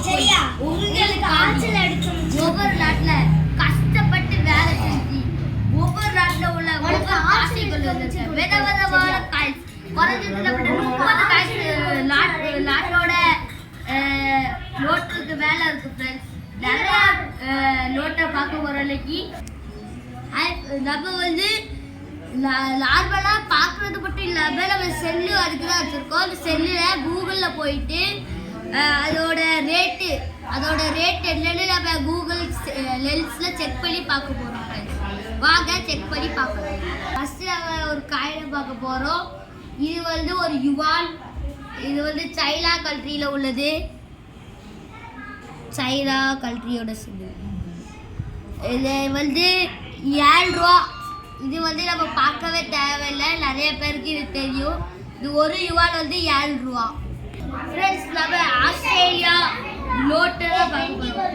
சரியா? உங்களுக்கு ஆட்சியில் அடிச்சோம். ஒவ்வொரு நாட்டுல கஷ்டப்பட்டு வேலை செஞ்சு ஒவ்வொரு நாட்டுல உள்ள ஒவ்வொரு ஆசைகள் விதவிதமான காய்ஸ் குறைஞ்சதுல 30 காய்ஸ் நாட்டோட நோட்டுக்கு வேலை இருக்கு ஃப்ரெண்ட்ஸ். நிறைய நோட்டை பார்க்க போற அன்னைக்கு நம்ம வந்து நார்மலாக பார்க்குறது மட்டும் இல்லாமல் நம்ம செல்லு அதுக்கு தான் வச்சுருக்கோம். அந்த செல்லில் கூகுளில் போயிட்டு அதோட ரேட் என்னன்னு நம்ம கூகுள் லென்ஸில் செக் பண்ணி பார்க்க போகிறோம். வாங்க செக் பண்ணி பார்க்கலாம். ஃபஸ்ட்டு நம்ம ஒரு காயினை பார்க்க போகிறோம். இது வந்து ஒரு யுவான். இது வந்து சைனா கண்ட்ரியில் உள்ளது. சைனா கண்ட்ரியோட சில்லு. இது வந்து 7 ரூபா. இது வந்து நம்ம பார்க்கவே தேவையில்லை, நிறைய பேருக்கு இது தெரியும். இது ஒரு யுவான் வந்து 7 ரூபா. ஃப்ரெண்ட்ஸ் நம்ம ஆஸ்திரேலியா நோட்டு தான் பார்க்க போகிறோம்.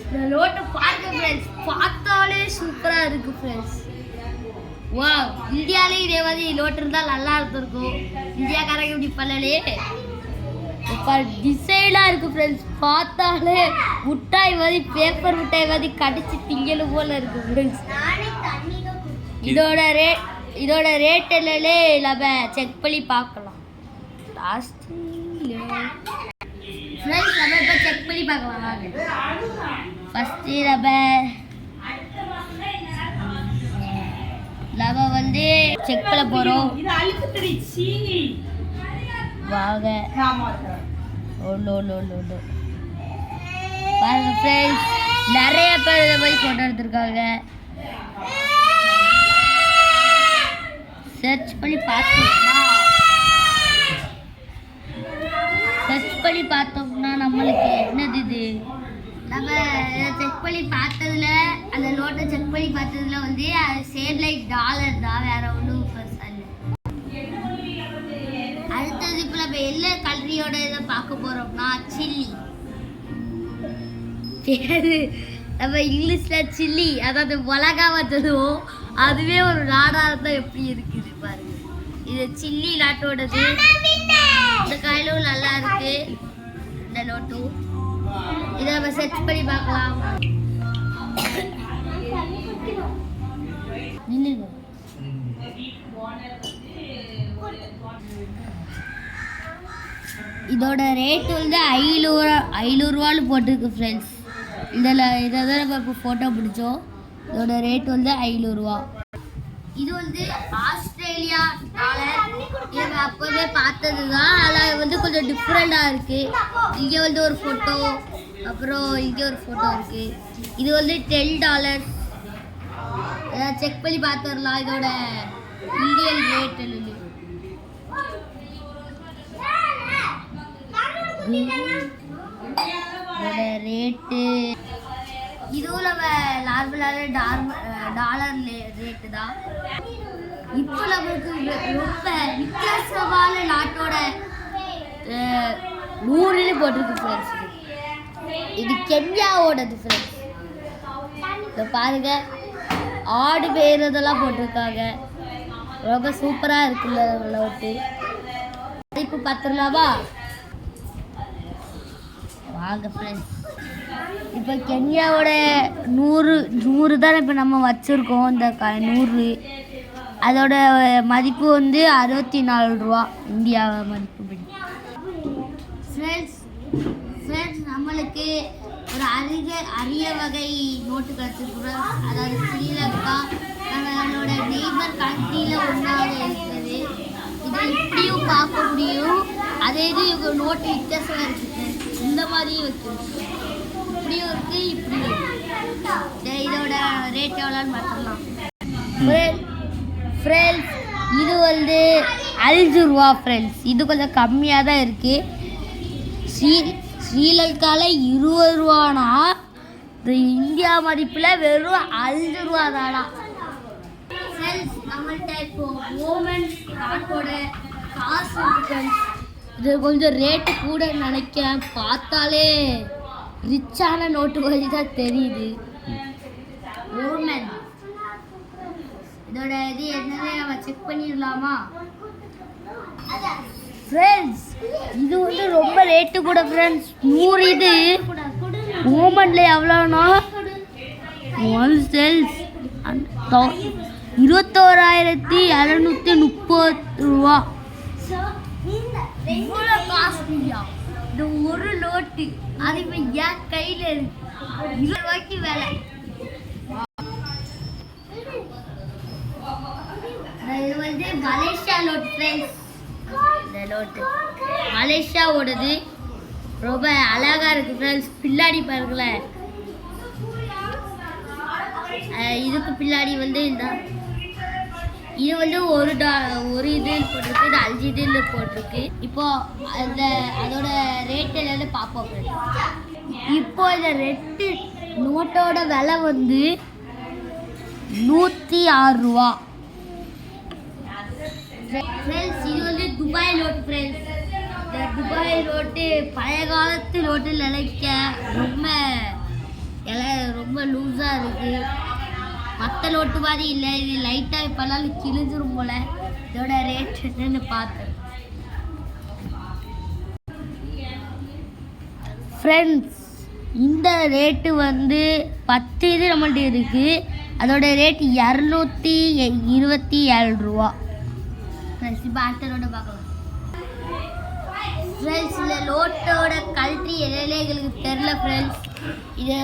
இந்த நோட்டை பார்க்க ஃப்ரெண்ட்ஸ் பார்த்தாலே சூப்பராக இருக்குது ஃப்ரெண்ட்ஸ். வா, இந்தியாவிலே இதே மாதிரி நோட்டு இருந்தால் நல்லா இருந்திருக்கும். இந்தியாக்காரங்க இப்படி பண்ணலையே. இப்போ டிசைனாக இருக்குது ஃப்ரெண்ட்ஸ். பார்த்தாலே முட்டாய் மாதிரி, பேப்பர் முட்டாய் மாதிரி கடிச்சு திங்கலும் போல் இருக்குது ஃப்ரெண்ட்ஸ். இதோட ரேட் என்னன்னு நம்ம செக் பண்ணி பார்க்கலாம். ஃப்ரெண்ட்ஸ் நம்ம இப்போ செக் பண்ணி பார்க்கலாம் வாங்க. ஃபஸ்ட்டு நம்ம வந்து செக் பண்ண போகிறோம் வாங்க. பாருங்க ஃப்ரெண்ட்ஸ், நிறைய பேர் இதை போய் ஃபோட்டோ எடுத்துருக்காங்க. சர்ச் பண்ணி பார்த்தோம்னா நம்மளுக்கு என்னது இது, நம்ம செக் பண்ணி பார்த்ததுல அந்த நோட்டை செக் பண்ணி பார்த்ததுல வந்து அது சேம் லைக் டாலர் தான், வேற ஒன்றும் பெருசாக இல்லை. அடுத்தது இப்போ நம்ம எல்லா கண்ட்ரியோட இதை பார்க்க போகிறோம்னா சில்லி. பேரு நம்ம இங்கிலீஷில் சில்லி, அதாவது மிளகா வந்ததும் அதுவே ஒரு நாடாக இருந்தால் எப்படி இருக்குது பாருங்க. இது சில்லி நாட்டோடது. இந்த காயிலும் நல்லா இருக்கு. இந்த நோட்டும் இதை நம்ம சர்ச் பண்ணி பார்க்கலாம். இதோட ரேட் வந்து 500 ரூபான்னு போட்டிருக்கு ஃப்ரெண்ட்ஸ். இதை தான் நம்ம இப்போ ஃபோட்டோ பிடிச்சோம். இதோட ரேட் வந்து 500 ரூபா. இது வந்து ஆஸ்திரேலியா டாலர். இதை அப்போதே பார்த்தது தான், அதில் வந்து கொஞ்சம் டிஃப்ரெண்டாக இருக்குது. இங்கே வந்து ஒரு ஃபோட்டோ, அப்புறம் இங்கே ஒரு ஃபோட்டோ இருக்குது. இது வந்து $10. செக் பண்ணி பார்த்துடலாம் இதோட இந்தியன் ரேட் என்னன்னு. இதோட ரேட்டு இதுவும் நம்ம நார்மலான டாலர் ரேட்டு தான். இப்போ நம்மளுக்கு ரொம்ப வித்தியாசமான நாட்டோட 100 போட்டிருக்கு ஃப்ரெண்ட்ஸ். இது கென்யாவோடது ஃப்ரெண்ட்ஸ். இப்போ பாருங்க, ஆடு பேரதெல்லாம் போட்டிருக்காங்க. ரொம்ப சூப்பராக இருக்குல்ல நோட்டு. இப்போ பார்த்துடலாமா வாங்க ஃப்ரெண்ட்ஸ். இப்போ கென்யாவோட 100 தான் இப்போ நம்ம வச்சுருக்கோம். இந்த 100 அதோட மதிப்பு வந்து 64 ரூபா இந்தியா மதிப்புப்படி. ஃப்ரெண்ட்ஸ் நம்மளுக்கு ஒரு அரிய வகை நோட்டு கிடச்சிருக்கிறோம். அதாவது ஸ்ரீலங்கா நம்மளோட நெய்பர் கண்ட்ரியில் ஒன்றாக இருக்குது. இதை இப்படியும் பார்க்க முடியும். அதே இது இவங்க நோட்டு வித்தியாசமாக இருக்குது. இந்த மாதிரியும் வச்சுருக்கு, இப்படியும் இருக்குது, இப்படியும் இருக்குது. இதோட ரேட் எவ்வளோன்னு பார்த்துடலாம் ஃப்ரெண்ட்ஸ். இது வந்து 5 ரூபா ஃப்ரெண்ட்ஸ். இது கொஞ்சம் கம்மியாக தான் இருக்குது. ஸ்ரீலங்காவில் 20 ரூபானா இந்த இந்தியா மதிப்பில் வெறும் 5 ரூபா தானா ஃப்ரெண்ட்ஸ். நம்மள்கிட்ட இப்போ ஓமன் நாட்டோட காசு ஃப்ரெண்ட்ஸ். இது கொஞ்சம் ரேட்டு கூட நினைக்கிறேன். பார்த்தாலே ரிச்சான நோட்டு மாதிரி தான் தெரியுது. ஓமன் இதோட இது என்னன்னு நம்ம செக் பண்ணிடலாமா? ஃப்ரெண்ட்ஸ் இது வந்து ரொம்ப ரேட்டு கூட ஃப்ரெண்ட்ஸ். 100 இது ஓமன்ல எவ்வளோனா ஒன் செல்ஸ் 21,730 ரூபா. இவ்வளோ காஸ்ட்லியா இந்த ஒரு லோட்டு? அது இப்போ என் கையில் இருக்கு 20 ரூபாய்க்கு வேலை. இது வந்து மலேசியா லோட் ஃப்ரெண்ட்ஸ். இந்த லோட்டு மலேசியாவோடது ரொம்ப அழகா இருக்கு ஃப்ரெண்ட்ஸ். பின்னாடி பாருங்களேன், இதுக்கு பின்னாடி வந்து இந்த இது வந்து ஒரு இதில் போட்டிருக்கு, இது 5 இதில் போட்டிருக்கு. இப்போ அதோட ரேட் என்னன்னு பார்ப்போம் ஃப்ரெண்ட்ஸ். இப்போ இந்த ரெட்டு நோட்டோட விலை வந்து 106 ரூபா ஃப்ரெண்ட்ஸ். இது வந்து துபாய் நோட்டு ஃப்ரெண்ட்ஸ். இந்த துபாய் நோட்டு பழைய காலத்து நோட்டு நினைக்க ரொம்ப லூஸாக இருக்குது. மற்ற நோட்டு மாதிரி இல்லை, இது லைட்டாக இப்போலாம் கிழிஞ்சிரும் போல். இதோட ரேட் என்னன்னு பார்த்தேன் ஃப்ரெண்ட்ஸ். இந்த ரேட்டு வந்து 10 இது நம்மள்ட்ட இருக்குது. அதோட ரேட் 227 ரூபா ஃப்ரெண்ட்ஸ். இப்போ அடுத்த பார்க்கலாம் ஃப்ரெண்ட்ஸ். இந்த நோட்டோட கல்ட்ரி என்னென்ன எங்களுக்கு தெரில ஃப்ரெண்ட்ஸ். இது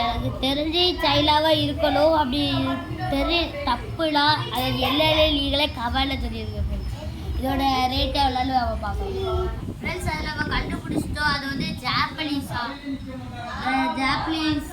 எனக்கு தெரிஞ்சு சைனாவாக இருக்கணும், அப்படி தப்புலாம் அது என்னென்ன நீங்களே கவலை தெரியுதுங்க ஃப்ரெண்ட்ஸ். இதோட ரேட் எவ்வளோன்னு நம்ம பார்க்கலாம் ஃப்ரெண்ட்ஸ். அதை நம்ம கண்டுபிடிச்சிட்டோம். அது வந்து ஜாப்பனீஸா, ஜாப்பனீஸ்